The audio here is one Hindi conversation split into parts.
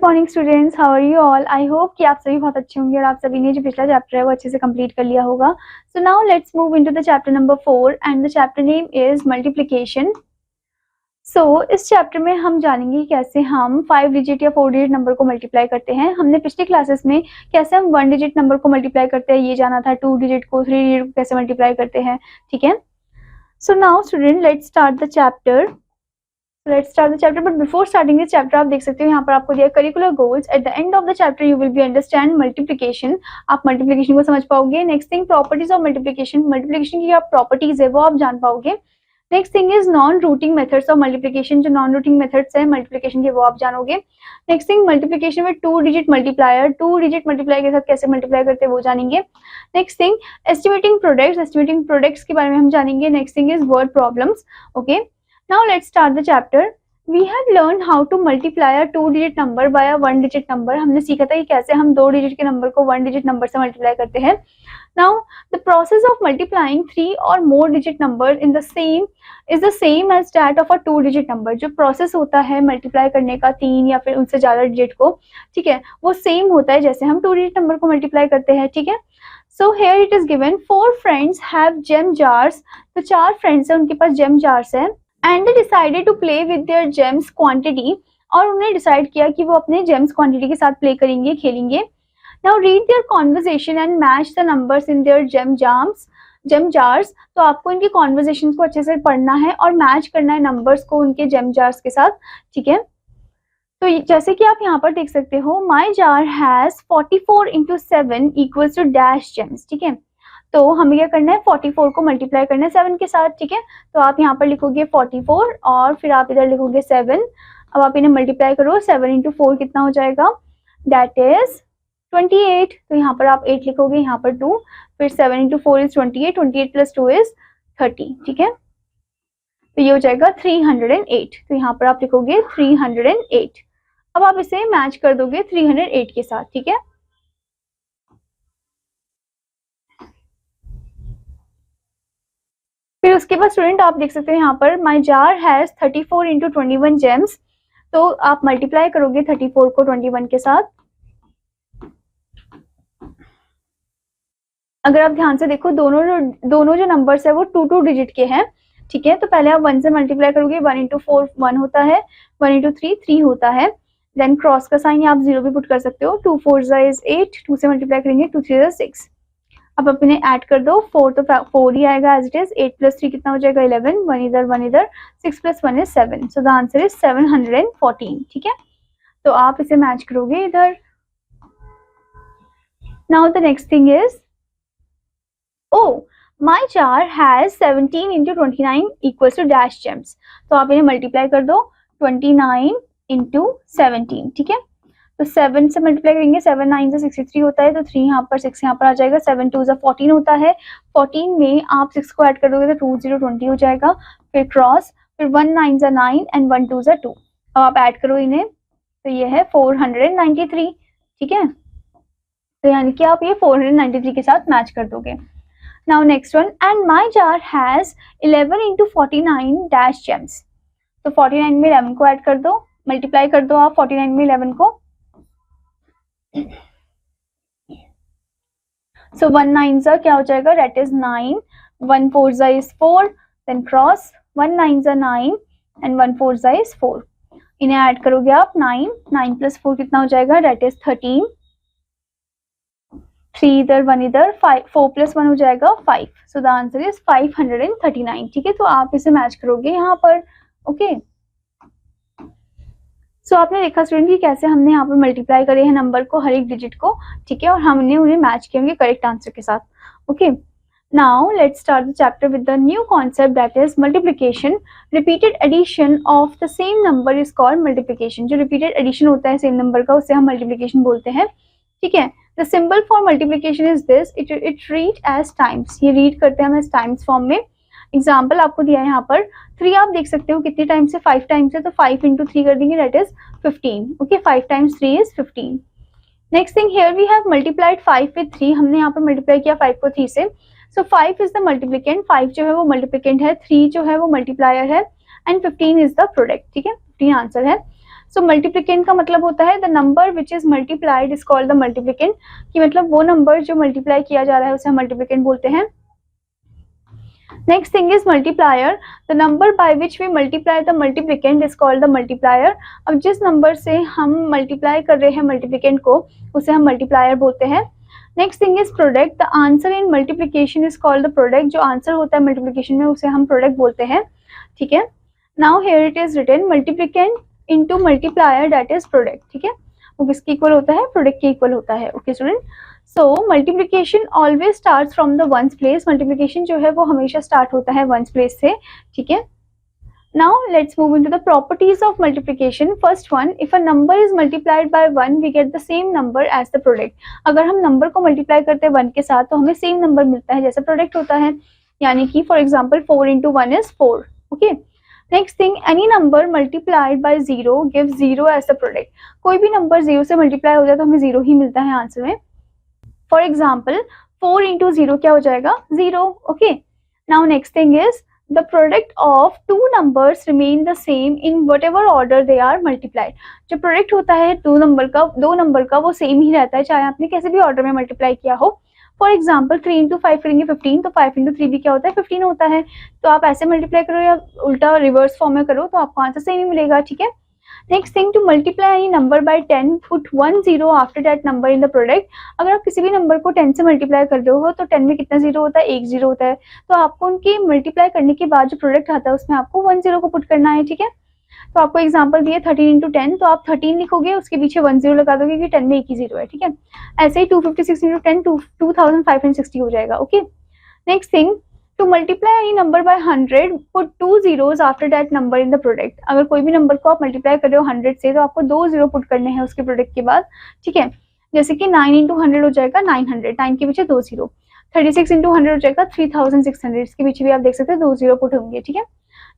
Morning students, how are you all. I hope कि आप सभी बहुत अच्छे होंगे और आप सभी ने जो पिछला चैप्टर है वो अच्छे से कंप्लीट कर लिया होगा। So now let's move into the chapter number 4 and the chapter name is multiplication. इस चैप्टर में हम जानेंगे कैसे हम 5 डिजिट या 4 डिजिट नंबर को मल्टीप्लाई करते हैं। हमने पिछली क्लासेस में कैसे हम 1 डिजिट नंबर को मल्टीप्लाई करते हैं ये जाना था, 2 डिजिट को, 3 डिजिट को कैसे मल्टीप्लाई करते हैं, ठीक है। So now student let's start the chapter. But before starting this chapter आप देख सकते हो यहाँ पर आपको दिया curricular goals. At the end of the chapter you will be understand multiplication. आप मल्टीप्लिकेशन को समझ पाओगे। Next thing properties of multiplication. Multiplication की क्या प्रॉपर्टीज है वो आप जान पाओगे। Next thing is non routing methods of multiplication. जो नॉन रूटिंग मेथड्स है मल्टीप्लिकेशन के वो आप जानोगे। नेक्स्ट थिंग मल्टीप्लिकेशन में 2 डिजिट मल्टीप्लायर, 2 डिजिट मल्टीप्लायर के साथ कैसे मल्टीप्लाई करते हैं वो जानेंगे। Next thing estimating products, estimating products के बारे में हम जानेंगे। Next thing is word problems. Okay, now let's start the chapter. We have learned how to multiply a 2 digit number by a 1 digit number। हमने सीखा था कि कैसे हम 2 डिजिट के नंबर को 1 डिजिट नंबर से मल्टीप्लाई करते हैं। Now the process of multiplying 3 or more digit number in the same is the same as that of a 2 digit number। जो प्रोसेस होता है मल्टीप्लाई करने का 3 या फिर उनसे ज्यादा डिजिट को, ठीक है, वो सेम होता है जैसे हम 2 डिजिट नंबर को मल्टीप्लाई करते हैं, ठीक है। So here it is given 4 friends have gem jars। तो 4 फ्रेंड्स है, उनके पास जेम जार्स है। And they decided to play with their gems quantity. और उन्होंने डिसाइड किया कि वो अपने जेम्स क्वांटिटी के साथ प्ले करेंगे, खेलेंगे। Now read their conversation and match the numbers in their gem jars. तो आपको इनकी कॉन्वर्सेशन को अच्छे से पढ़ना है और मैच करना है नंबर्स को उनके जेम जार्स के साथ, ठीक है। तो जैसे कि आप यहाँ पर देख सकते हो, my jar has 44 into 7 equals to dash gems, ठीक है। तो हमें क्या करना है, 44 को मल्टीप्लाई करना है 7 के साथ, ठीक है। तो आप यहाँ पर लिखोगे 44 और फिर आप इधर लिखोगे 7। अब आप इन्हें मल्टीप्लाई करो, 7 into 4 कितना हो जाएगा, दैट इज 28। तो यहाँ पर आप 8 लिखोगे, यहाँ पर 2, फिर 7 into 4 इज 28, 28 plus 2 इज 30, ठीक है। तो ये हो जाएगा 308। तो यहाँ पर आप लिखोगे 308। अब आप इसे मैच कर दोगे 308 के साथ, ठीक है। फिर उसके बाद स्टूडेंट आप देख सकते हो यहाँ पर माई जार हैज 34 into 21 जेम्स। तो आप मल्टीप्लाई करोगे 34 को 21 के साथ। अगर आप ध्यान से देखो दोनों जो नंबर्स है वो 2 डिजिट के हैं, ठीक है। तो पहले आप 1 से मल्टीप्लाई करोगे, 1 into 4 1 होता है, 1 into 3 3 होता है। देन क्रॉस का साइन आप 0 भी पुट कर सकते हो। 2 4 इज 8, 2 से मल्टीप्लाई करेंगे 2 3 इज 6। अब आप इन्हें ऐड कर दो, 4 तो 4 ही आएगा एज इट इज। 8 plus 3 कितना हो जाएगा 11, 1 इधर 6 plus 1 is 7। So the answer is 714, ठीक है। तो आप इसे मैच करोगे इधर। Now the next thing is, oh my jar has 17 into 29 equals to dash gems. तो आप इन्हें मल्टीप्लाई कर दो, 29 into 17, ठीक है। तो 7 से मल्टीप्लाई करेंगे, 7 9 से 63 होता है, तो 3 यहाँ पर 6 यहाँ पर आ जाएगा। 7 2 से 14 होता है, 14 में आप 6 को ऐड कर दोगे तो 2 0 20 हो जाएगा। फिर क्रॉस, फिर 1 9 से 9 एंड 1 2 से 2। अब आप ऐड करो इन्हें, तो ये है 493, ठीक है। तो यानी कि आप ये 493 के साथ मैच कर दोगे। Now next one, and my jar has 11 into 49 dash gems. तो 49 में 11 को ऐड कर दो, मल्टीप्लाई कर दो आप 49 में 11 को। So 1 9 क्या हो जाएगा, that is 9, 1 4 is 4, then cross 1 9 9 and 1 4 is 4। इन्हें ऐड करोगे आप 9 9 plus 4 कितना हो जाएगा, that is 13, 3 इधर 1 इधर, 5 4 plus 1 हो जाएगा 5। So the answer is 539, ठीक है। तो आप इसे मैच करोगे यहाँ पर, ओके। सो आपने देखा स्टूडेंट कि कैसे हमने यहाँ पर मल्टीप्लाई करे हैं नंबर को, हर एक डिजिट को, ठीक है, और हमने उन्हें मैच किए होंगे करेक्ट आंसर के साथ, okay. Now let's start the chapter with the new concept that is multiplication. Repeated addition of the same number is called multiplication. जो रिपीटेड एडिशन होता है सेम नंबर का उसे हम मल्टीप्लिकेशन बोलते हैं, ठीक है। The symbol for multiplication is this, it read as times. ये रीड करते हैं हम एज टाइम्स फॉर्म में। एग्जाम्पल आपको दिया है यहाँ पर 3 आप देख सकते हो कितने टाइम्स है, 5 टाइम्स है, तो 5 into 3 कर देंगे, that is 15, okay. 5 times 3 is 15। Next thing, here we have multiplied 5 with 3। हमने यहाँ पर मल्टीप्लाई किया 5 को 3 से। सो 5 इज द मल्टीप्लिकेंट, 5 जो है वो मल्टीप्लिकेंट है, 3 जो है वो मल्टीप्लायर है, एंड 15 इज द प्रोडक्ट, ठीक है। 15 आंसर है। सो मल्टीप्लिकेंट का मतलब होता है the number which is multiplied is called the multiplicand, कि मतलब वो नंबर जो मल्टीप्लाई किया जा रहा है उसे हम मल्टीप्लिकेंट बोलते हैं। Next thing is multiplier, the number by which we multiply the multiplicand is called the multiplier. अब जिस नंबर से हम मल्टीप्लाई कर रहे हैं मल्टीप्लिकेंट को उसे हम मल्टीप्लायर बोलते हैं। Next thing is product, the answer in multiplication is called the product, जो आंसर होता है मल्टीप्लिकेशन में उसे हम प्रोडक्ट बोलते हैं, ठीक है। Now here it is written multiplicand into multiplier that is product, ठीक है, वो किसके इक्वल होता है, प्रोडक्ट के इक्वल होता है। Okay student, so multiplication always starts from the ones place, multiplication जो है वो हमेशा स्टार्ट होता है वंस प्लेस से, ठीक है। Now let's move into the properties of multiplication. First one, if a number is multiplied by 1, we get the same number as the product. अगर हम नंबर को मल्टीप्लाई करते हैं 1 के साथ तो हमें सेम नंबर मिलता है जैसा प्रोडक्ट होता है, यानी कि for example 4 into 1 is 4. Okay, next thing, any number multiplied by 0 gives 0 as the product. कोई भी नंबर 0 से मल्टीप्लाई हो जाए तो हमें 0 ही मिलता है आंसर में। फॉर एग्जाम्पल 4 into 0 क्या हो जाएगा, 0। Okay, now next thing is the product of two numbers remain the same in whatever order they are multiplied। जो प्रोडक्ट होता है दो नंबर का वो सेम ही रहता है चाहे आपने कैसे भी ऑर्डर में मल्टीप्लाई किया हो। फॉर एग्जाम्पल 3 into 5 करेंगे 15, तो 5 into 3 भी क्या होता है, 15 होता है। तो आप ऐसे मल्टीप्लाई करो या उल्टा रिवर्स फॉर्म में करो तो आपको आंसर सेम ही मिलेगा, ठीक है। Next thing, to multiply any number by 10 put 1 0 after that number in the product. अगर आप किसी भी नंबर को 10 से मल्टीप्लाई कर रहे हो तो 10 में कितना 0 होता है, 1 0 होता है, तो आपको उनकी मल्टीप्लाई करने के बाद जो प्रोडक्ट आता है उसमें आपको 1 0 को पुट करना है, ठीक है। तो आपको एग्जांपल दिए 13 into 10, तो आप 13 लिखोगे उसके पीछे 1 0 लगा दोगे कि 10 में एक ही 0 है, ठीक है। ऐसे ही 256 into 10 2560 हो जाएगा। Okay, next thing, to multiply any number by 100 put 2 zeros after that number in the product. अगर कोई भी नंबर को आप मल्टीप्लाई कर रहे हो 100 से तो आपको 2 0 पुट करने हैं उसके प्रोडक्ट के बाद, ठीक है। जैसे कि 9 into 100 हो जाएगा 900, 9 के पीछे 2 0। 36 into 100 हो जाएगा 3600, इसके पीछे भी आप देख सकते हैं 2 0 पुट होंगे, ठीक है।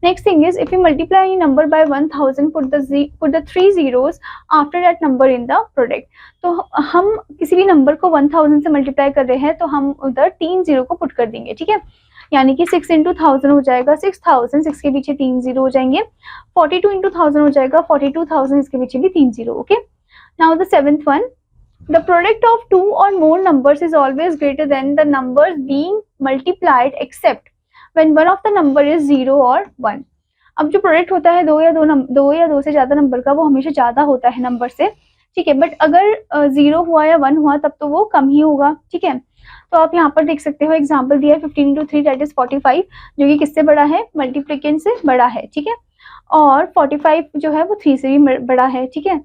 Next thing is, if you multiply any number by 1000 put the 3 zeros after that number in the product. तो हम किसी भी नंबर को 1000 से मल्टीप्लाई कर रहे हैं तो हम उधर 3 0 को पुट कर देंगे, ठीक है। यानी कि 6 into 1000 हो जाएगा 6000, 6 के पीछे 3 0 हो जाएंगे। 42 into 1000 हो जाएगा 42000, इसके पीछे भी 3 0। Okay, now the seventh one, the product of 2 or more numbers is always greater than the numbers being multiplied except when one of the number is 0 or 1। अब जो प्रोडक्ट होता है दो या दो से ज्यादा नंबर का वो हमेशा ज्यादा होता है नंबर से, ठीक है। बट अगर 0 हुआ या 1 हुआ तब तो वो कम ही होगा, ठीक है। तो आप यहाँ पर देख सकते हो एग्जाम्पल दिया है 15 into 3 दैट इज 45, जो कि किससे बड़ा है, मल्टीप्लिकेंट से बड़ा है, ठीक है। और 45 जो है वो 3 से भी बड़ा है, ठीक है।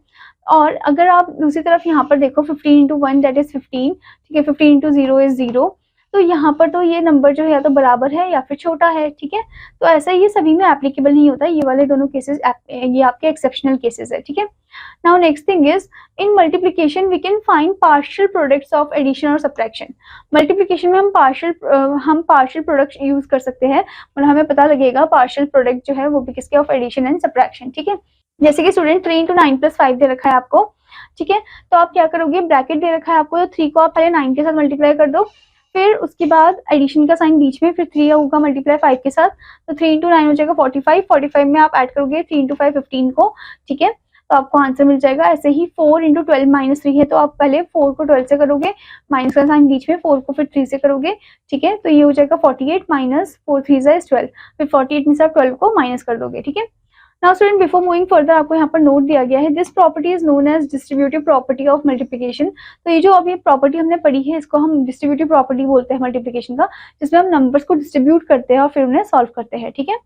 और अगर आप दूसरी तरफ यहाँ पर देखो 15 into 1 दैट इज 15, ठीक है। 15 into 0 इज 0, तो यहाँ पर तो ये नंबर जो है या तो बराबर है या फिर छोटा है, ठीक है। तो ऐसा ये सभी में एप्लीकेबल नहीं होता, ये वाले दोनों केसेस ये आपके एक्सेप्शनल केसेस है, ठीक है। Now next thing is, in multiplication we can find partial products of addition और सब्ट्रैक्शन। मल्टीप्लिकेशन में हम पार्शियल प्रोडक्ट यूज कर सकते हैं और हमें पता लगेगा पार्शियल प्रोडक्ट जो है वो भी किसके, ऑफ एडिशन एंड सब्ट्रैक्शन, ठीक है। जैसे कि स्टूडेंट 3 into 9 + 5 दे रखा है आपको, ठीक है। तो आप क्या करोगे, ब्रैकेट दे रखा है आपको, तो 3 को आप पहले 9 के साथ मल्टीप्लाई कर दो, फिर उसके बाद एडिशन का साइन बीच में, फिर 3 होगा मल्टीप्लाई 5 के साथ, तो 3 into 9 हो जाएगा 45। 45 में आप ऐड करोगे 3 into 5 15 को, ठीक है। तो आपको आंसर मिल जाएगा। ऐसे ही 4 into 12 - 3 है, तो आप पहले 4 को 12 से करोगे, माइनस का साइन बीच में, 4 को फिर 3 से करोगे, ठीक है। तो ये हो जाएगा 48 - 4 3 is 12, फिर 48 में से आप 12 को माइनस कर दोगे, ठीक है। Now student, before moving further आपको यहाँ पर नोट दिया गया है, this property is known as distributive property of multiplication. तो ये जो अभी प्रॉपर्टी हमने पढ़ी है इसको हम डिस्ट्रीब्यूटिव प्रॉपर्टी बोलते हैं मल्टीप्लिकेशन का, जिसमें हम नंबर्स को डिस्ट्रीब्यूट करते हैं और फिर उन्हें सॉल्व करते हैं, ठीक है।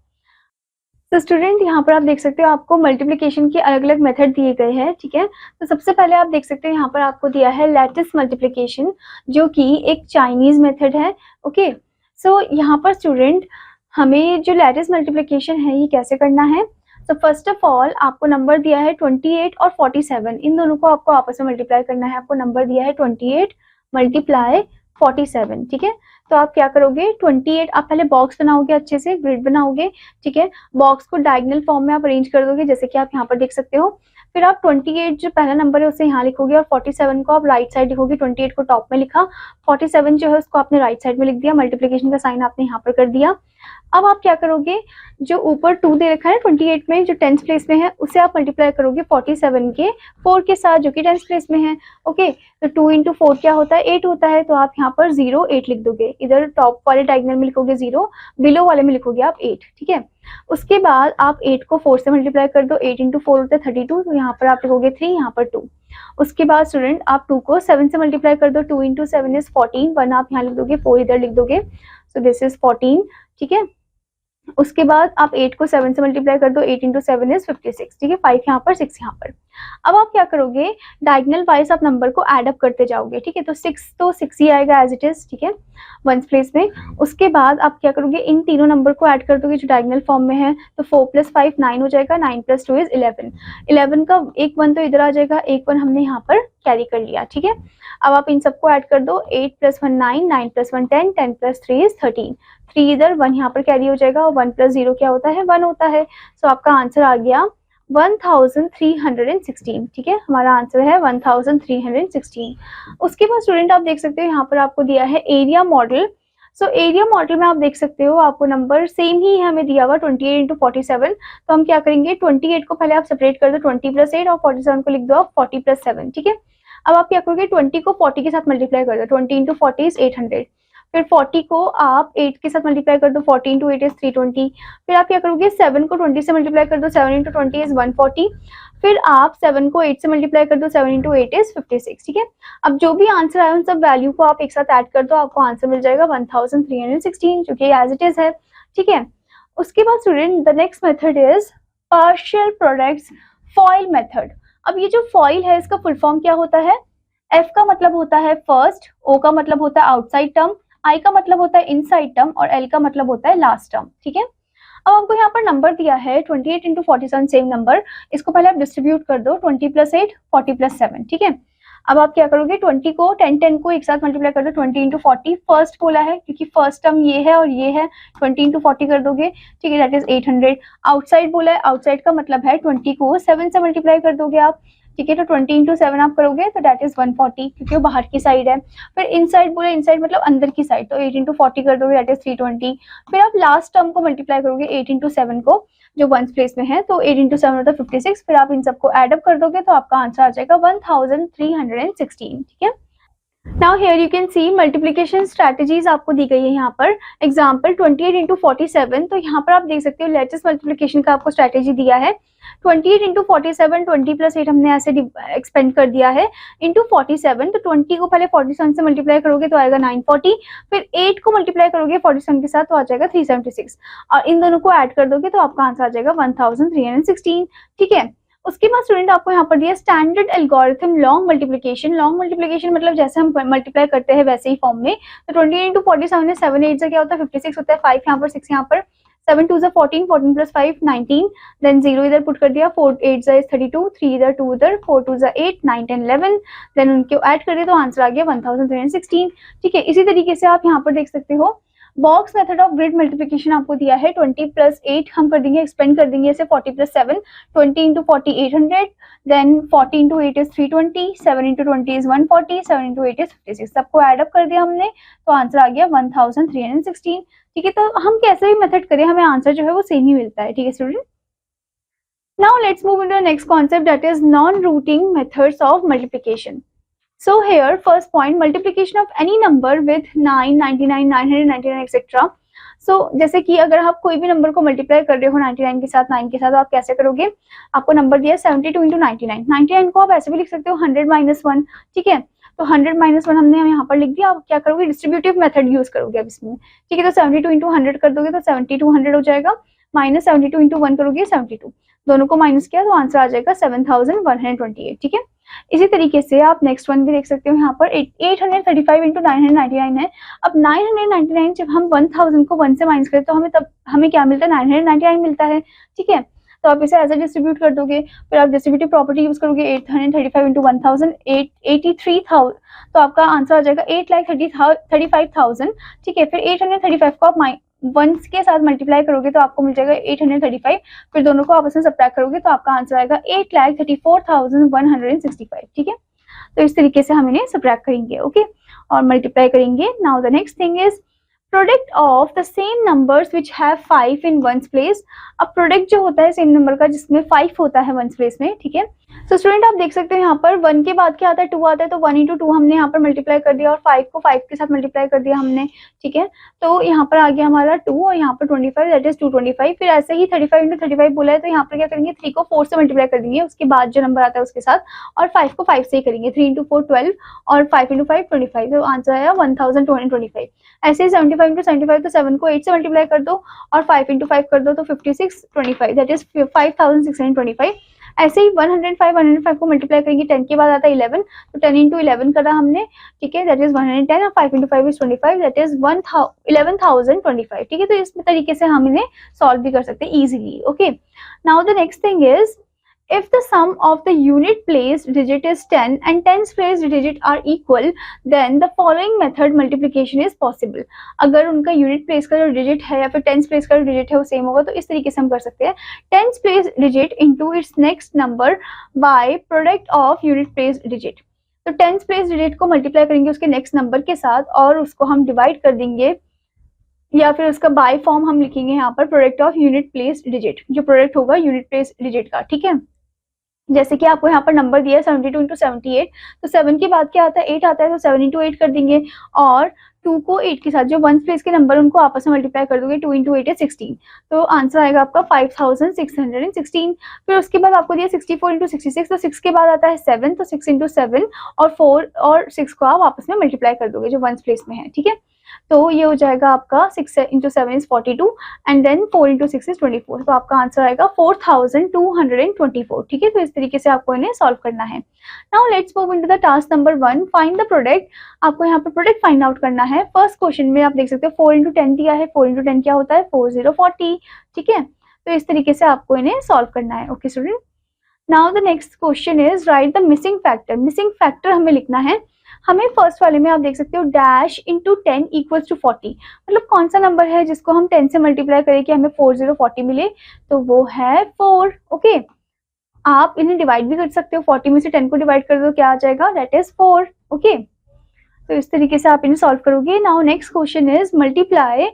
तो स्टूडेंट यहाँ पर आप देख सकते हो आपको मल्टीप्लिकेशन के अलग अलग मेथड दिए गए हैं, ठीक है। तो सबसे पहले आप देख सकते हो यहाँ पर आपको दिया है लैटिस मल्टीप्लिकेशन, जो कि एक चाइनीज मेथड है। ओके, सो यहाँ पर स्टूडेंट हमें जो लैटिस मल्टीप्लिकेशन है ये कैसे करना है। तो फर्स्ट ऑफ ऑल आपको नंबर दिया है 28 और 47, इन दोनों को आपको आपस में मल्टीप्लाई करना है। आपको नंबर दिया है 28 × 47, ठीक है। तो तो आप क्या करोगे 28, आप पहले बॉक्स बनाओगे, अच्छे से ग्रिड बनाओगे, ठीक है। बॉक्स को डायगोनल फॉर्म में आप अरेंज कर दोगे, जैसे कि आप यहाँ पर देख सकते हो। फिर आप 28 जो पहला नंबर है उसे यहाँ लिखोगे और 47 को आप राइट साइड लिखोगे। 28 को टॉप में लिखा, 47 जो है उसको आपने राइट साइड में लिख दिया, मल्टीप्लिकेशन का साइन आपने यहाँ पर कर दिया। अब आप क्या करोगे, जो ऊपर 2 दे रखा है 28 में, जो 10th प्लेस में है, उसे आप मल्टीप्लाई करोगे 47 के 4 के साथ, जो कि 10th प्लेस में है। ओके, तो 2 इंटू 4 क्या होता है, 8 होता है। तो आप यहाँ पर 0 8 लिख दोगे, इधर टॉप वाले डायगोनल में लिखोगे 0, बिलो वाले में लिखोगे आप 8, ठीक है। उसके बाद आप 8 को 4 से मल्टीप्लाई कर दो, 8 इंटू 4 होता है 32, तो यहाँ पर आप लिखोगे 3, यहाँ पर 2। उसके बाद स्टूडेंट आप 2 को 7 से मल्टीप्लाई कर दो, 2 इंटू 7 इज 14, 1 आप यहाँ लिख दोगे, 4 इधर लिख दोगे, सो दिस इज 14, ठीक है। उसके बाद आप 8 को 7 से मल्टीप्लाई कर दो, 8 इंटू 7 इज 56, ठीक है। 5 यहाँ पर, 6 यहाँ पर। अब आप क्या करोगे, डायगोनल वाइज आप नंबर को ऐड अप करते जाओगे, ठीक है। तो 6 ही आएगा एज इट इज, ठीक है, 1th प्लेस में। उसके बाद आप क्या करोगे, इन तीनों नंबर को ऐड कर दोगे जो डायगोनल फॉर्म में है। तो 4 + 5 9 हो जाएगा, 9 + 2 इज 11। 11 का एक 1 तो इधर आ जाएगा, एक 1 हमने यहाँ पर कैरी कर लिया, ठीक है। अब आप इन सबको ऐड कर दो, 8 + 1 9, 9 + 1 10, 10 + 3 इज 13। 3 इधर, 1 यहाँ पर कैरी हो जाएगा, और 1 + 0 क्या होता है, 1 होता है। सो आपका आंसर आ गया 1316, ठीक है। हमारा आंसर है 1316। उसके बाद स्टूडेंट आप देख सकते हो यहाँ पर आपको दिया है area model. So area model में आप देख सकते हो आपको नंबर सेम ही है हमें दिया हुआ, 28 इंटू 47। तो हम क्या करेंगे, 28 को पहले आप सेपरेट कर दो, 20 + 8, और 47 को लिख दो आप 40 + 7, ठीक है। अब आप क्या करोगे, 20 को 40 के साथ मल्टीप्लाई कर दो, 20 इंटू 40 इज 800। फिर 40 को आप 8 के साथ मल्टीप्लाई कर दो, 40 इंटू 8 इज 320। फिर आप क्या करोगे, 7 को 20 से मल्टीप्लाई कर दो, 7 इंटू 20 इज 140। फिर आप 7 को 8 से मल्टीप्लाई कर दो, 7 इंटू 8 इज 56, ठीक है। अब जो भी आंसर आए उन सब वैल्यू को आप एक साथ ऐड कर दो, आपको आंसर मिल जाएगा 1316, जो कि एज इट इज है, ठीक है। उसके बाद student the next method is partial products foil method. अब ये जो फॉइल है इसका फुल फॉर्म क्या होता है, एफ का मतलब होता है फर्स्ट, ओ का मतलब होता है आउटसाइड टर्म, आई का मतलब होता है इनसाइड टर्म, और एल का मतलब होता है लास्ट टर्म, ठीक है। अब आपको यहाँ पर नंबर दिया है 28 इंटू 47, सेम नंबर। इसको पहले आप डिस्ट्रीब्यूट कर दो, 20 + 8 40 + 7, ठीक है। अब आप क्या करोगे, 20 को 10 को एक साथ मल्टीप्लाई कर दो, 20 इंटू 40 फर्स्ट बोला है क्योंकि फर्स्ट टर्म ये है और ये है, 20 इंटू 40 कर दोगे, ठीक है, दैट इज 800। आउटसाइड बोला है, आउटसाइड का मतलब है 20 को 7 से मल्टीप्लाई कर दोगे आप, ठीक है। तो 20 इंटू 7 आप करोगे तो दैट इज 140, क्योंकि वो बाहर की साइड है। फिर इनसाइड बोले, इनसाइड मतलब अंदर की साइड, तो 8 इंटू 40 कर दोगे, दैट इज 320। फिर आप लास्ट टर्म को मल्टीप्लाई करोगे 8 इंटू 7 को, जो 1th प्लेस में है, तो 8 इंटू 7 होता है 56। फिर आप इन सबको एड अप कर दोगे तो आपका आंसर आ जाएगा 1316, ठीक है। Now here you can see multiplication strategies आपको दी गई है यहाँ पर। एग्जाम्पल 28 इंटू 47, तो यहाँ पर आप देख सकते हो लेटेस्ट मल्टीप्लिकेशन का आपको स्ट्रेटेजी दिया है। 28 इंटू 47, 20 + 8 हमने ऐसे एक्सपेंड कर दिया है, इंटू 47। तो 20 को पहले 47 से मल्टीप्लाई करोगे तो आएगा 940, फिर 8 को मल्टीप्लाई करोगे 47 के साथ तो आ जाएगा 376, और इन दोनों को ऐड कर दोगे तो आपका आंसर आ जाएगा 1316, ठीक है। उसके बाद स्टूडेंट आपको यहाँ पर दिया standard algorithm long multiplication. Long multiplication मतलब जैसे हम मल्टीप्लाई करते हैं वैसे ही फॉर्म में। तो 28 इंटू 47 है, 7 8 से क्या होता है 56 होता है, 5 यहाँ पर 6 यहाँ पर, 7 2 14, 14 + 5 19, देन 0 इधर पुट कर दिया, 4 8 इज 32, 3 इधर 2 इधर, 4 2 8 9 10 11, देन उनको ऐड कर दिया तो आंसर आ गया 1316, ठीक है। इसी तरीके से आप यहाँ पर देख सकते हो box method of grid multiplication आपको दिया है। 20 + 8 हम कर देंगे, एक्सपेंड कर देंगे इसे 40 + 7, 20 into 40 800, then 40 into 8 is 320, 7 into 20 is 140, 7 into 8 is 56। सबको एड अप कर दिया हमने तो आंसर आ गया 1316, ठीक है। तो हम कैसे भी मेथड करें हमें आंसर जो है वो सेम ही मिलता है, ठीक है student. Now let's move into the next concept, that is non routing methods of multiplication. So here first point, multiplication of any number with 9, 99, 999 etc. So जैसे कि अगर आप कोई भी नंबर को मल्टीप्लाई कर रहे हो 99 के साथ, 9 के साथ, तो आप कैसे करोगे, आपको नंबर दिया 72 इंटू 99। 99 को आप ऐसे भी लिख सकते हो 100 - 1, ठीक है। तो 100 - 1 हमने यहाँ पर लिख दिया। आप क्या करोगे, डिस्ट्रीब्यूटिव मेथड यूज करोगे अब इसमें, ठीक है। तो 72 इंटू 100 कर दोगे तो 7200 हो जाएगा, माइनस 72 इंटू 1 करोगे 72, दोनों को माइनस किया तो आंसर आ जाएगा 7128, ठीक है। इसी तरीके से आप नेक्स्ट वन भी देख सकते हो, यहाँ पर 835 इंटू 999 है। अब 999 जब हम 1000 को 1 से माइनस करें तो हमें क्या मिलता है, 999 मिलता है, ठीक है। तो आप इसे ऐसे डिस्ट्रीब्यूट कर दोगे, फिर आप डिस्ट्रीब्यूटिव प्रॉपर्टी यूज करोगे 835 इंटू 1000 83,000, तो आपका आंसर आ जाएगा 8,35,000, ठीक है। फिर 835 को आप वंस के साथ मल्टीप्लाई करोगे तो आपको मिल जाएगा 835, फिर दोनों को आपस में सब्ट्रैक्ट करोगे तो आपका आंसर आएगा 8,34,165, ठीक है। तो इस तरीके से हम इन्हें सब्ट्रैक्ट करेंगे, ओके, और मल्टीप्लाई करेंगे। Now the next thing is product of the same numbers which have 5 in ones place. अब प्रोडक्ट जो होता है सेम नंबर का जिसमें 5 होता है वंस प्लेस में, ठीक है। तो स्टूडेंट आप देख सकते हो यहाँ पर 1 के बाद क्या आता है, 2 आता है, तो 1 इंटू 2 हमने यहाँ पर मल्टीप्लाई कर दिया और 5 को 5 के साथ मल्टीप्लाई कर दिया हमने, ठीक है। तो यहाँ पर आ गया हमारा 2 और यहाँ पर 25, दैट इज 225। फिर ऐसे ही 35 इंटू 35 बोला है तो यहाँ पर क्या करेंगे, 3 को 4 से मल्टीप्लाई कर देंगे उसके बाद जो नंबर आता है उसके साथ, और 5 को 5 से ही करेंगे, 3 इंटू 4 12 और 5 इंटू 5 25, तो आंसर आया 1225। ऐसे ही 75 इंटू 75, तो 7 को 8 से मल्टीप्लाई कर दो और 5 इंटू 5 कर दो तो 56 25, दैट इज 5625। ऐसे ही 105 को मल्टीप्लाई करेंगे, 10 के बाद आता है 11, तो 10 इंटू 11 करा हमने, ठीक है, दैट इज 110, और 5 इंटू 5 इज 25, दैट इज 11,025, ठीक है। तो इस तरीके से हम इन्हें सॉल्व भी कर सकते हैं easily, okay. Now the next thing is if the sum of the unit place digit is 10 and 10th place digit are equal, then the following method multiplication is possible। अगर उनका यूनिट प्लेस का जो डिजिट है या फिर 10th प्लेस का जो डिजिट है वो सेम होगा तो इस तरीके से हम कर सकते हैं, 10th place digit into its next number by product of unit place digit. तो 10th प्लेस डिजिट को मल्टीप्लाई करेंगे उसके नेक्स्ट नंबर के साथ और उसको हम डिवाइड कर देंगे, या फिर उसका बाय फॉर्म हम लिखेंगे यहाँ पर product of unit place digit, जो प्रोडक्ट होगा यूनिट प्लेस डिजिट का, ठीक है। जैसे कि आपको यहाँ पर नंबर दिया है 72 इंटू 78, तो 7 के बाद क्या आता है, 8 आता है, तो 7 इंटू 8 कर देंगे और 2 को 8 के साथ जो वन प्लेस के नंबर उनको आपस में मल्टीप्लाई कर दोगे, 2 इंटू 8 है 16, तो आंसर आएगा आपका 5616। फिर उसके बाद आपको दिया 64 इंटू 66, तो 6 के बाद आता है 7, तो 6 इंटू 7 और 4 और 6 को आप आपस में मल्टीप्लाई कर दोगे जो वन प्लेस में है, ठीक है। तो ये हो जाएगा आपका 6 into 7 is 42 and then 4 into 6 is 24, तो आपका आंसर आएगा 4224, ठीक है। तो इस तरीके से आपको इन्हें सॉल्व करना है। Now let's move into the task number 1, find the product. आपको यहाँ पर प्रोडक्ट फाइंड आउट करना है। फर्स्ट क्वेश्चन में आप देख सकते हो 4 इंटू 10 दिया है, 4 इंटू 10 क्या होता है 4040, ठीक है। तो इस तरीके से आपको इन्हें सॉल्व करना है, okay student. Now the next question is right the missing factor. Missing factor हमें लिखना है। हमें फर्स्ट वाले में आप देख सकते हो डैश इंटू 10 इक्वल्स टू 40, मतलब कौन सा नंबर है जिसको हम 10 से मल्टीप्लाई करें कि हमें 4040 मिले, तो वो है 4, ओके। आप इन्हें डिवाइड भी कर सकते हो, 40 में से 10 को डिवाइड कर दो, क्या आ जाएगा, दैट इज 4, ओके। तो इस तरीके से आप इन्हें सॉल्व करोगे। Now next question is multiply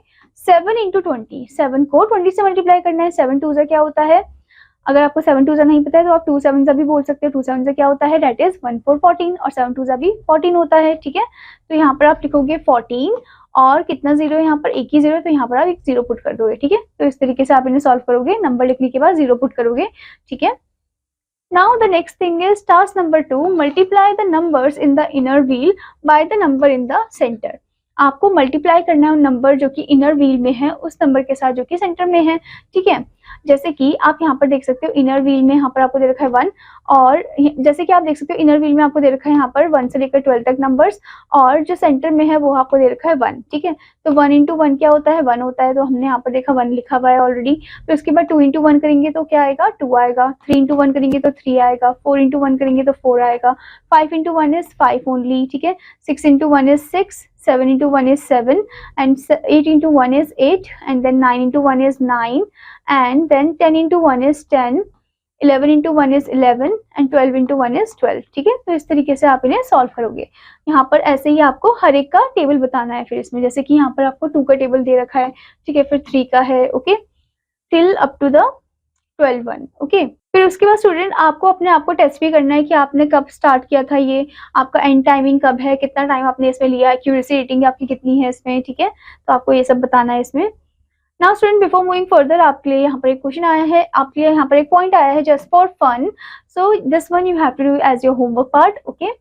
7 into 20। 7 को 20 से मल्टीप्लाई करना है। 7 2 क्या होता है, अगर आपको 7 2 नहीं पता है तो आप 2 7 भी बोल सकते हो। 2 7 क्या होता है, दैट इज 1 4 14, और 7 2 भी 14 होता है, ठीक है। तो यहाँ पर आप लिखोगे 14 और कितना जीरो है यहाँ पर, एक ही जीरो, तो यहाँ पर आप एक जीरो पुट कर दोगे, ठीक है। तो इस तरीके से आप इन्हें सॉल्व करोगे, नंबर लिखने के बाद जीरो पुट करोगे, ठीक है। Now the next thing is task number 2, multiply the numbers in the inner wheel by the number in the centre. आपको मल्टीप्लाई करना है उन नंबर जो कि इनर व्हील में है उस नंबर के साथ जो कि सेंटर में है, ठीक है। जैसे कि आप यहाँ पर देख सकते हो इनर व्हील में यहाँ पर आपको दे रखा है 1, और जैसे कि आप देख सकते हो इनर व्हील में आपको दे रखा है यहाँ पर 1 से लेकर 12 तक नंबर्स, और जो सेंटर में है वो आपको दे रखा है 1, ठीक है। तो 1 इंटू 1 क्या होता है, 1 होता है, तो हमने यहाँ पर देखा 1 लिखा हुआ है ऑलरेडी। फिर उसके बाद 2 इंटू 1 करेंगे तो क्या आएगा, 2 आएगा। 3 इंटू 1 करेंगे तो 3 आएगा। 4 इंटू 1 करेंगे तो 4 आएगा। 5 इंटू 1 इज 5 ओनली, ठीक है। 6 into 1 is 6, 7 into 1 is 7, and 8 into 1 is 8, and then 9 into 1 is 9, and then 10 into 1 is 10, 11 into 1 is 11, and 12 into 1 is 12, ठीक है। तो इस तरीके से आप इन्हें सॉल्व करोगे। यहाँ पर ऐसे ही आपको हर एक का टेबल बताना है। फिर इसमें जैसे कि यहाँ पर आपको 2 का टेबल दे रखा है, ठीक है, फिर 3 का है, okay, till up to the 12 1, okay. फिर उसके बाद स्टूडेंट आपको अपने आप को टेस्ट भी करना है कि आपने कब स्टार्ट किया था, ये आपका एंड टाइमिंग कब है, कितना टाइम आपने इसमें लिया, एक्यूरेसी रेटिंग आपकी कितनी है इसमें, ठीक है। तो आपको ये सब बताना है इसमें। Now student before moving further आपके लिए यहाँ पर एक क्वेश्चन आया है, आपके लिए यहाँ पर एक पॉइंट आया है just for fun, so this one you have to do as your homework part, okay.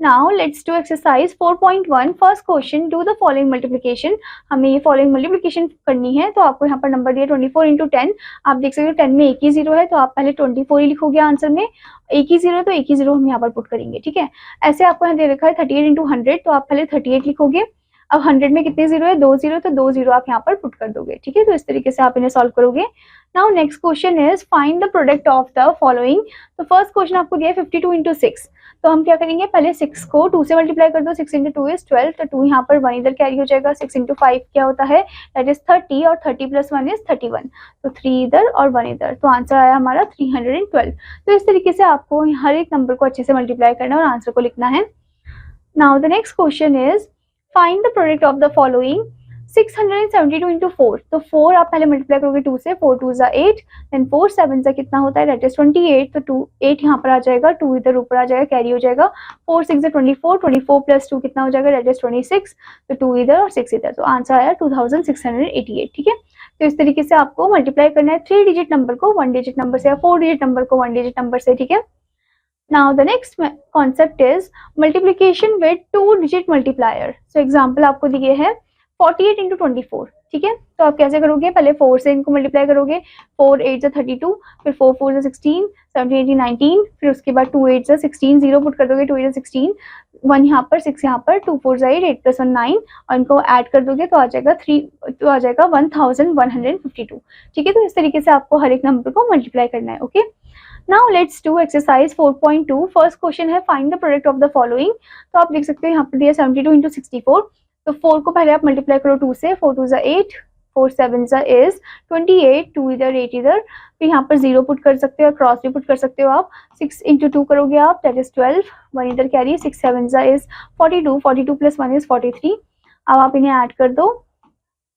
Now let's do exercise 4.1. First question, do the following multiplication. हमें ये following multiplication करनी है, तो आपको यहाँ पर नंबर दिया 24 into 10। आप देख सकते हो 10 में एक ही जीरो है, तो आप पहले 24 ही लिखोगे आंसर में। एक ही जीरो है तो एक ही जीरो हम यहाँ पर पुट करेंगे, ठीक है। ऐसे आपको यहाँ दे रखा है 38 into 100, तो आप पहले 38 लिखोगे। अब 100 में कितने जीरो है, 2 जीरो, तो 2 जीरो आप यहाँ पर पुट कर दोगे, ठीक है। तो इस तरीके से आप इन्हें सॉल्व करोगे। Now next question is find the product of the following. तो फर्स्ट क्वेश्चन आपको दिया है 52 इंटू 6, तो हम क्या करेंगे, पहले 6 को 2 से मल्टीप्लाई कर दो, 6 इंटू 2 इज 12, तो 2 यहाँ पर 1 इधर कैरी हो जाएगा, 6 इंटू 5 क्या होता है, दैट इज 30, और 30 प्लस 1 इज 31, तो 3 इधर और 1 इधर, तो आंसर आया हमारा 312। तो इस तरीके से आपको हर एक नंबर को अच्छे से मल्टीप्लाई करना है और आंसर को लिखना है। Now the next question is find the product of the following. 672 into 4, तो 4 आप पहले मल्टीप्लाई करोगे 2 से, 4 2 जा 8, देन 4 7 जा कितना होता है, दैट इज 28, तो 2 8 यहाँ पर आ जाएगा, 2 इधर ऊपर आ जाएगा, कैरी हो जाएगा, 4 6 जा 24, 24 प्लस 2 कितना हो जाएगा, दैट इज 26, तो 2 इधर और 6 इधर, तो आंसर आया 2688। ठीक है, तो इस तरीके से आपको मल्टीप्लाई करना है 3 डिजिट नंबर को 1 डिजिट नंबर से, या 4 डिजिट नंबर को 1 डिजिट नंबर से। ठीक है, now the next concept is multiplication with 2 digit multiplier. So example आपको दिए है 48 इंटू 24। ठीक है, तो आप कैसे करोगे, पहले 4 से इनको मल्टीप्लाई करोगे, 4 8 जा 32, फिर 4 4 जा 16, 17 18 19, फिर उसके बाद 2 8 जा 16, 0 पुट कर दोगे, 2 8 जा 16, 1 यहाँ पर, 6 यहाँ पर, 2 4 जा 8, 8 प्लस 1 9, और इनको ऐड कर दोगे तो आ जाएगा 1152। ठीक है, तो इस तरीके से आपको हर एक नंबर को मल्टीप्लाई करना है। Okay, now let's do exercise 4.2। First question है find the product of the following. तो आप देख सकते हो यहाँ पर दिया 72 इंटू 64, तो 4 को पहले आप मल्टीप्लाई करो 2 से, 4 2 जा 8, 4 7 जा इज 28, 2 इधर 8 इधर, फिर यहाँ पर 0 पुट कर सकते हो, क्रॉस भी पुट कर सकते हो आप, 6 इंटू 2 करोगे आप, दैट इज 12, 1 इधर कैरी, 6 7 जा इज 42, 42 प्लस 1 इज 43, अब आप इन्हें ऐड कर दो,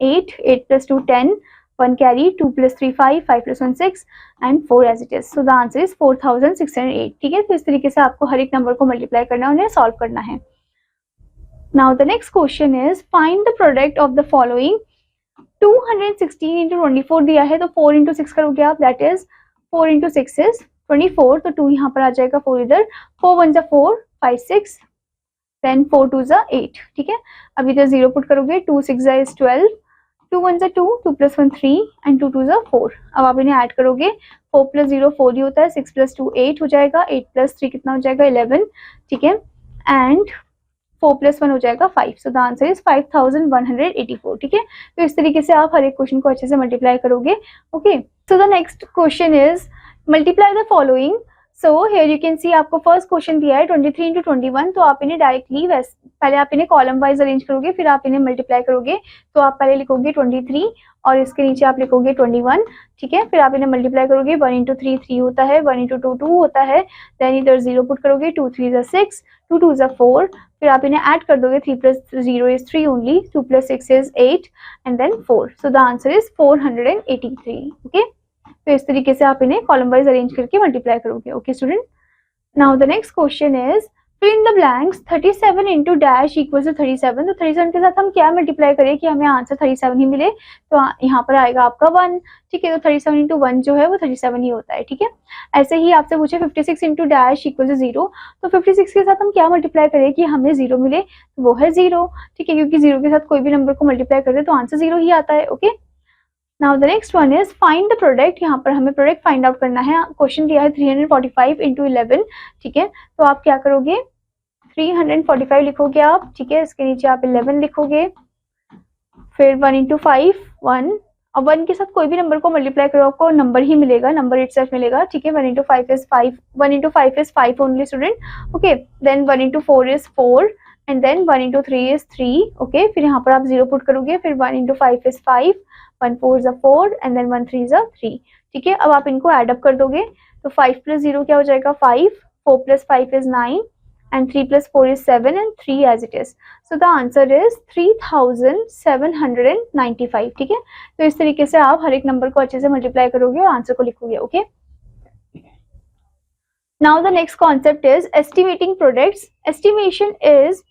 8 8 plus 2 10, 1 carry, 2 plus 3 5, 5 plus 1 6, and 4 as it is, so the answer is 4608। ठीक है, तो इस तरीके से आपको हर एक नंबर को मल्टीप्लाई करना है, उन्हें सॉल्व करना है। Now the next question is find the product of the following। 216 into 24 दिया है, तो 4 into 6 करोगे आप, that is 4 into 6 is 24, तो 2 यहाँ पर आ जाएगा, 4 इधर, 4 1 जा 4, 5 6, then 4 2 जा 8। ठीक है, अब इधर 0 पुट करोगे, 2 6 जा is 12, 2 1 जा 2, 2 प्लस 1 3, एंड 2 2 जा 4। अब आप इन्हें ऐड करोगे, 4 प्लस 0 4 ही होता है, 6 प्लस 2 8 हो जाएगा, 8 प्लस 3 कितना हो जाएगा 11। ठीक है, एंड 4 प्लस 1 हो जाएगा 5, सो द आंसर इज 5184। ठीक है, तो इस तरीके से आप हर एक क्वेश्चन को अच्छे से मल्टीप्लाई करोगे। Okay, so the next question is multiply the following. So here you can see आपको फर्स्ट क्वेश्चन दिया है 23 इंटू 21, तो आप इन्हें डायरेक्टली पहले आप इन्हें कॉलम वाइज अरेंज करोगे, फिर आप इन्हें मल्टीप्लाई करोगे, तो आप पहले लिखोगे 23 और इसके नीचे आप लिखोगे 21। ठीक है, फिर आप इन्हें मल्टीप्लाई करोगे, 1 इंटू 3 3 होता है, 1 इंटू 2 2 होता है, देन इधर 0 पुट करोगे, 2 3 जा 6, 2 2 जा 4, फिर आप इन्हें ऐड कर दोगे, 3 plus 0 is 3 only, 2 plus 6 is 8, and then 4, so the answer is 483। Okay, तो इस तरीके से आप इन्हें कॉलम वाइज अरेंज करके मल्टीप्लाई करोगे। Okay student, now the next question is fill in the blanks. 37 into dash equal to 37, तो 37 के साथ हम क्या मल्टीप्लाई करें कि हमें आंसर 37 ही मिले, तो यहाँ पर आएगा आपका 1। ठीक है, तो 37 इंटू 1 जो है वो 37 ही होता है। ठीक है, ऐसे ही आपसे पूछे 56 इंटू डैश इक्वल टू 0, तो 56 के साथ हम क्या मल्टीप्लाई करें कि हमें 0 मिले, तो वो है 0। ठीक है, क्योंकि 0 के साथ कोई भी नंबर को मल्टीप्लाई करते तो आंसर 0 ही आता है। Okay, now the next one is find the product. यहाँ पर हमें प्रोडक्ट फाइंड आउट करना है। क्वेश्चन दिया है 345 इंटू 11। ठीक है, तो आप क्या करोगे, 345 लिखोगे आप। ठीक है, इसके नीचे आप 11 लिखोगे, फिर 1 इंटू 5 1, और 1 के साथ कोई भी नंबर को मल्टीप्लाई करो आपको नंबर ही मिलेगा, नंबर इटसेल्फ मिलेगा। ठीक है, 1 into 5 is 5, 1 into 5 is 5 only student. Okay, then 1 into 4 is 4, and then 1 into 3 is 3। Okay, फिर यहाँ पर आप 0 पुट करोगे, फिर 1 into 5 is 5, 1 4 is 4, and then 1 3 is 3। ठीक है, अब आप इनको एड अप कर दोगे, तो 5 प्लस 0 क्या हो जाएगा 5, 4 plus 5 is 9, and 3 plus 4 is 7, and 3 as it is. So the answer is 3795. ठीक है, तो इस तरीके से आप हर एक नंबर को अच्छे से मल्टीप्लाई करोगे और आंसर को लिखोगे। Okay, now the next concept is estimating products. Estimation is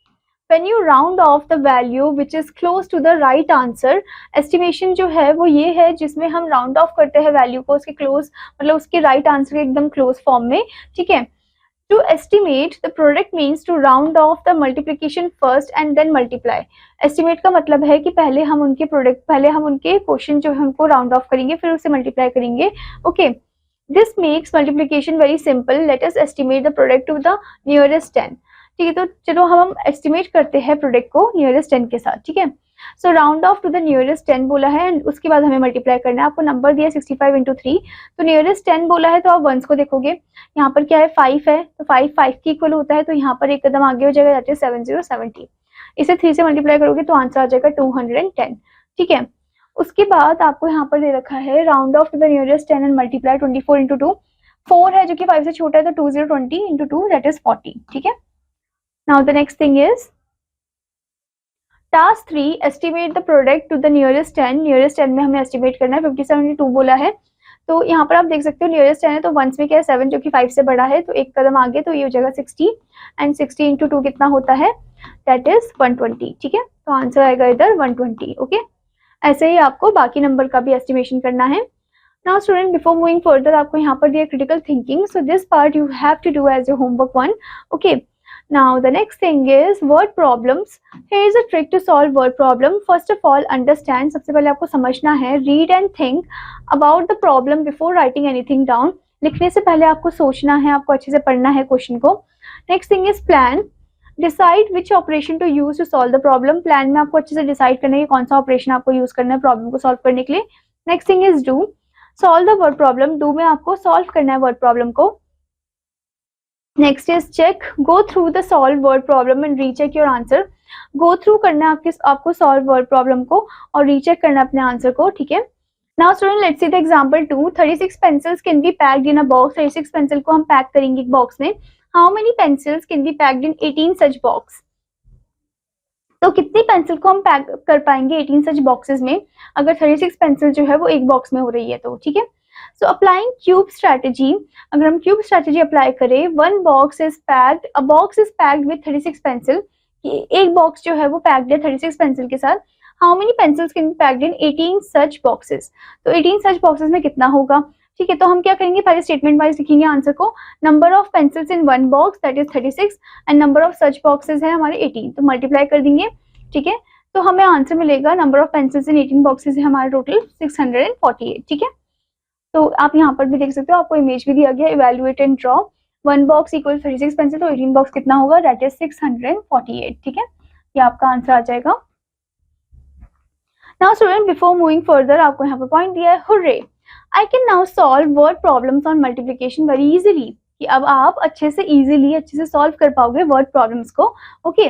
when you round off the value which is close to the right answer. Estimation जो है वो ये है जिसमें हम राउंड ऑफ करते हैं वैल्यू को उसके क्लोज, मतलब उसके राइट आंसर के एकदम क्लोज फॉर्म में। ठीक है, To estimate the product means to round off the multiplication first and then multiply. Estimate का मतलब है कि पहले हम उनके क्वेश्चन जो है उनको राउंड ऑफ करेंगे, फिर उसे मल्टीप्लाई करेंगे। Okay, this makes multiplication very simple. Let us estimate the product to the nearest 10। ठीक है, तो चलो हम एस्टिमेट करते हैं प्रोडक्ट को नियरेस्ट 10 के साथ। ठीक है, so round off to the nearest 10 बोला है एंड उसके बाद हमें मल्टीप्लाई करना है। आपको नंबर दिया 65 इंटू 3, तो नियरेस्ट 10 बोला है तो आप वंस को देखोगे, यहाँ पर क्या है 5 है, तो 5 की इक्वल होता है, तो यहाँ पर एक कदम आगे हो जाएगा, जाते हैं 7070। इसे 3 से मल्टीप्लाई करोगे तो आंसर आ जाएगा 210। ठीक है, उसके बाद आपको यहाँ पर दे रखा है round off to the nearest 10 and multiply 24 into 2, 4 है जो कि 5 से छोटा है, तो 2020 इंटू 2 दैट इज 40। ठीक है, now the next thing is task 3, estimate the product to the nearest 10। Nearest 10 में हमें एस्टिमेट करना है, 5072 बोला है, तो यहाँ पर आप देख सकते हो नियरेस्ट 10 है तो वंस में क्या है 7 जो कि 5 से बड़ा है, तो एक कदम आगे, तो ये हो जाएगा 60 एंड 60 इंटू 2 कितना होता है, दैट इज 120। ठीक है, तो आंसर आएगा इधर 120। ओके, ऐसे ही आपको बाकी नंबर का भी एस्टिमेशन करना है। Now student, before moving further आपको यहाँ पर दिया critical thinking, so this part you have to do as your homework 1। ओके, now the next thing is word problems. Here is a trick to solve word problem. First of all, understand, सबसे पहले आपको समझना है, read and think about the problem before writing anything down. लिखने से पहले आपको सोचना है, आपको अच्छे से पढ़ना है क्वेश्चन को। Next thing is plan. Decide which operation to use to solve the problem. Plan में आपको अच्छे से डिसाइड करना है कि कौन सा ऑपरेशन आपको यूज करना है प्रॉब्लम को सॉल्व करने के लिए। Next thing is do. Solve the word problem. Do में आपको सॉल्व करना है वर्ड प्रॉब्लम को। Next is check, go through the solve word problem and recheck your answer. Go through करना है आपको सॉल्व वर्ड प्रॉब्लम को और रीचेक करना अपने आंसर को। ठीक है, now student let's see the example 2। 36 pencils can be packed in a box. 36 pencil को हम पैक करेंगे एक बॉक्स में। How many pencils can be packed in 18 such box. तो कितनी पेंसिल को हम पैक कर पाएंगे 18 सच बॉक्सेस में, अगर 36 पेंसिल जो है वो एक बॉक्स में हो रही है तो। ठीक है, सो अप्लाइंग क्यूब स्ट्रेटेजी, अगर हम क्यूब स्ट्रेटेजी अप्लाई करें, one box is packed, a box is packed with 36 pencil, एक बॉक्स जो है वो पैक्ड है 36 पेंसिल के साथ। How many pencils can be packed in 18 such boxes, तो 18 सच बॉक्सेस में कितना होगा। ठीक है, तो हम क्या करेंगे, पहले स्टेटमेंट वाइज लिखेंगे आंसर को। Number of pencils in one box that is 36 and number of such boxes है हमारे 18, तो मल्टीप्लाई कर देंगे। ठीक है, तो हमें आंसर मिलेगा, number of pencils in 18 boxes है हमारे टोटल 648। ठीक है, तो आप यहाँ पर भी देख सकते हो, आपको इमेज भी दिया गया, evaluate and draw one box equal 36 pencil, तो 18 बॉक्स कितना होगा, दैट इज 648। ठीक है, ये आपका आंसर आ जाएगा। Now student before moving further आपको यहाँ पर पॉइंट दिया है, hurray I can now solve word problems on multiplication very easily, कि अब आप अच्छे से सॉल्व कर पाओगे वर्ड प्रॉब्लम्स को। ओके,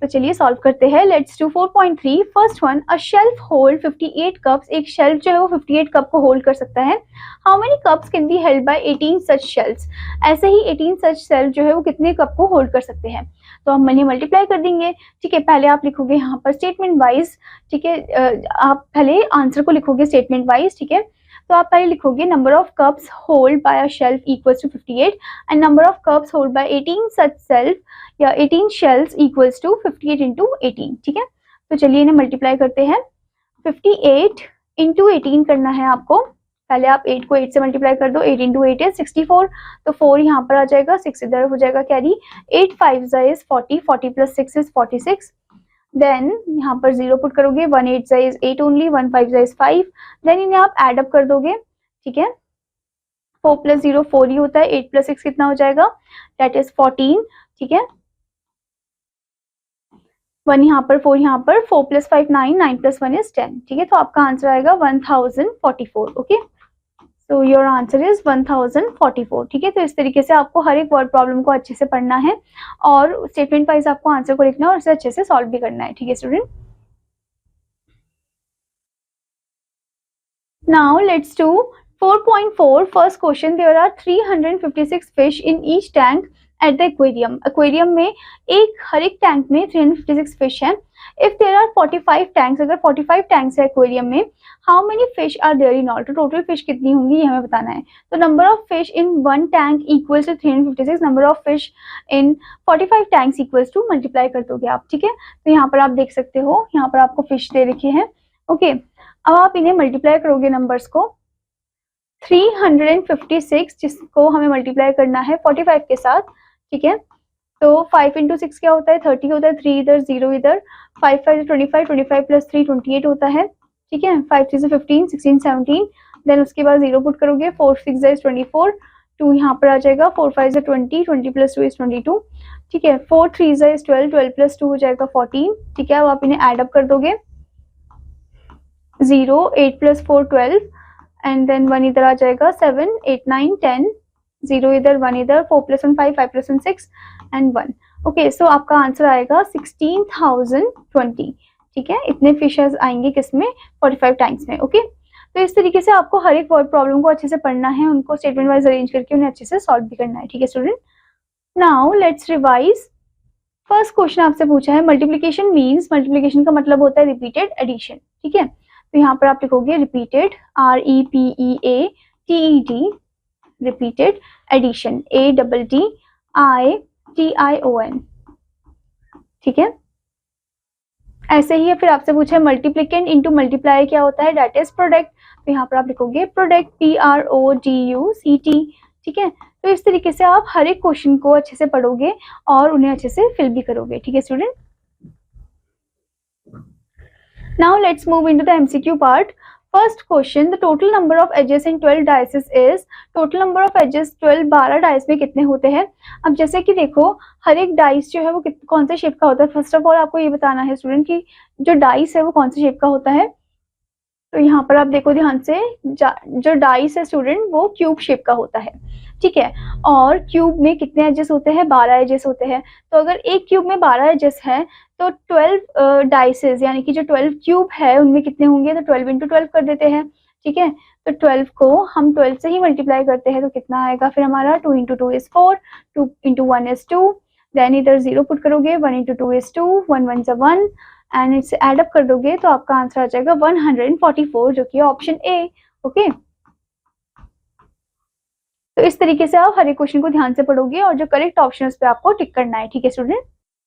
तो चलिए सॉल्व करते हैं। Let's do 4.3। First one, a shelf hold 58 cups. एक शेल्फ जो है वो 58 कप को होल्ड कर सकता है। How many cups can be held by 18 such shelves. ऐसे ही 18 सच शेल्फ जो है वो कितने कप को होल्ड कर सकते हैं, तो हम मनी मल्टीप्लाई कर देंगे। ठीक है, पहले आप लिखोगे यहाँ पर स्टेटमेंट वाइज। ठीक है, आप पहले आंसर को लिखोगे स्टेटमेंट वाइज। ठीक है, तो आप पहले लिखोगे number of cups hold by a shelf equals to 58 and number of cups hold by 18 such shelf या 18 शेल्फ्स इक्वल्स टू 58 इंटू 18। ठीक है, तो चलिए इन्हें मल्टीप्लाई करते हैं। 58 इंटू 18 करना है आपको, पहले आप 8 को 8 से मल्टीप्लाई कर दो। 8 इंटू 8 इज 64, तो 4 यहाँ पर आ जाएगा, 6 इधर हो जाएगा carry. 8 5 is 40, 40 plus 6 is 46। Then यहाँ पर 0 पुट करोगे, 1 8 इज 8 ओनली, 1 5 इज 5। देन इन्हें आप एड अप कर दोगे। ठीक है, 4 प्लस 0 4 ही होता है, 8 प्लस 6 कितना हो जाएगा, दैट इज 14। ठीक है, 1 यहाँ पर 4 यहाँ पर, 4 प्लस 5 9, 9 प्लस 1 इज 10। ठीक है, तो आपका आंसर आएगा 1044। Okay, so your answer is 1044। ठीक है, तो इस तरीके से आपको हर एक वर्ड प्रॉब्लम को अच्छे से पढ़ना है और स्टेटमेंट वाइज आपको आंसर को लिखना है और इसे अच्छे से सॉल्व भी करना है। ठीक है student, now let's do 4.4 first question. There are 356 fish in each tank at the aquarium. Aquarium में हर एक टैंक में 356 फिश है। इफ देयर आर 45 टैंक्स, अगर 45 टैंक्स है एक्वेरियम में, how many fish are there in all, तो टोटल फिश कितनी होंगी ये हमें बताना है। तो number of fish in one tank equals to 356, number of fish in 45 tanks equals to, multiply कर दोगे आप। ठीक है, तो यहाँ पर आप देख सकते हो, यहाँ पर आपको फिश दे रखे हैं। ओके, अब आप इन्हें मल्टीप्लाई करोगे नंबर्स को। 356 जिसको हमें मल्टीप्लाई करना है 45 के साथ। ठीक है, तो 5 इंटू 6 क्या होता है, 30 होता है, 3 इधर 0 इधर, 5 5 25, 25 प्लस 3 28 होता है। ठीक है, 5 3 से 15, 16 17, देन उसके बाद 0 पुट करोगे, 4 6 इज 24, 2 यहाँ पर आ जाएगा, 4 5 इज 20, 20 प्लस 2 इज 22। ठीक है, 4 3 इज 12, 12 प्लस 2 हो जाएगा 14। ठीक है, अब आप इन्हें एड अप कर दोगे। 0, 8 + 4 12 एंड देन 1 इधर आ जाएगा 7, 8 9 10, 0 इधर 1 इधर, 4 + 1 5, 5 + 1 6 एंड 1। ओके, सो आपका आंसर आएगा 16,020। ठीक है, इतने फिशेस आएंगे किसमें, 45 टाइम्स में। ओके, तो इस तरीके से आपको हर एक वर्ड प्रॉब्लम को अच्छे से पढ़ना है, उनको स्टेटमेंट वाइज अरेंज करके उन्हें अच्छे से सॉल्व भी करना है। ठीक है student, now let's revise. First question आपसे पूछा है मल्टीप्लिकेशन मीन्स, मल्टीप्लिकेशन का मतलब होता है रिपीटेड एडिशन। ठीक है, तो यहाँ पर आप लिखोगे repeated, REPEATED, repeated addition, ADDITION। ठीक है, ऐसे ही फिर आपसे पूछा है मल्टीप्लिकेंट इनटू मल्टीप्लाई क्या होता है, दैट इज प्रोडक्ट। तो यहाँ पर आप लिखोगे प्रोडक्ट, PRODUCT। ठीक है, तो इस तरीके से आप हर एक क्वेश्चन को अच्छे से पढ़ोगे और उन्हें अच्छे से फिल भी करोगे। ठीक है student, now let's move into the MCQ part. First question, the total number of edges in 12 dices is, total number of edges 12 dice में कितने होते हैं। अब जैसे कि देखो हर एक डाइस जो है वो कौन से शेप का होता है, फर्स्ट ऑफ ऑल आपको ये बताना है स्टूडेंट कि जो डाइस है वो कौन से शेप का होता है। तो यहाँ पर आप देखो ध्यान से, जो डाइस है स्टूडेंट वो क्यूब शेप का होता है। ठीक है, और क्यूब में कितने एजेस होते हैं, 12 एजेस होते हैं। तो अगर एक क्यूब में 12 एजेस है तो 12 डाइसेस यानी कि जो 12 क्यूब है उनमें कितने होंगे, तो 12 × 12 कर देते हैं। ठीक है, तो 12 को हम 12 से ही मल्टीप्लाई करते हैं तो कितना आएगा फिर हमारा, 2 × 2 = 4, 2 × 1 = 2, देन इधर 0 पुट करोगे, 1 × 2 = 2, 1 1 = 1 एंड इसे एड अप कर दोगे तो आपका आंसर आ जाएगा 144, जो कि ऑप्शन ए। ओके, तो इस तरीके से आप हर एक क्वेश्चन को ध्यान से पढ़ोगे और जो करेक्ट ऑप्शन है उस पर आपको टिक करना है। ठीक है स्टूडेंट,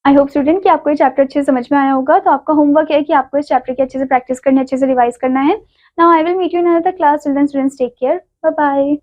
आई होप स्टूडेंट कि आपको ये चैप्टर अच्छे से समझ में आया होगा। तो आपका होमवर्क है कि आपको इस चैप्टर की अच्छे से प्रैक्टिस करनी है, अच्छे से रिवाइज करना है। Now I will meet you in another class. Till then students take care, bye bye.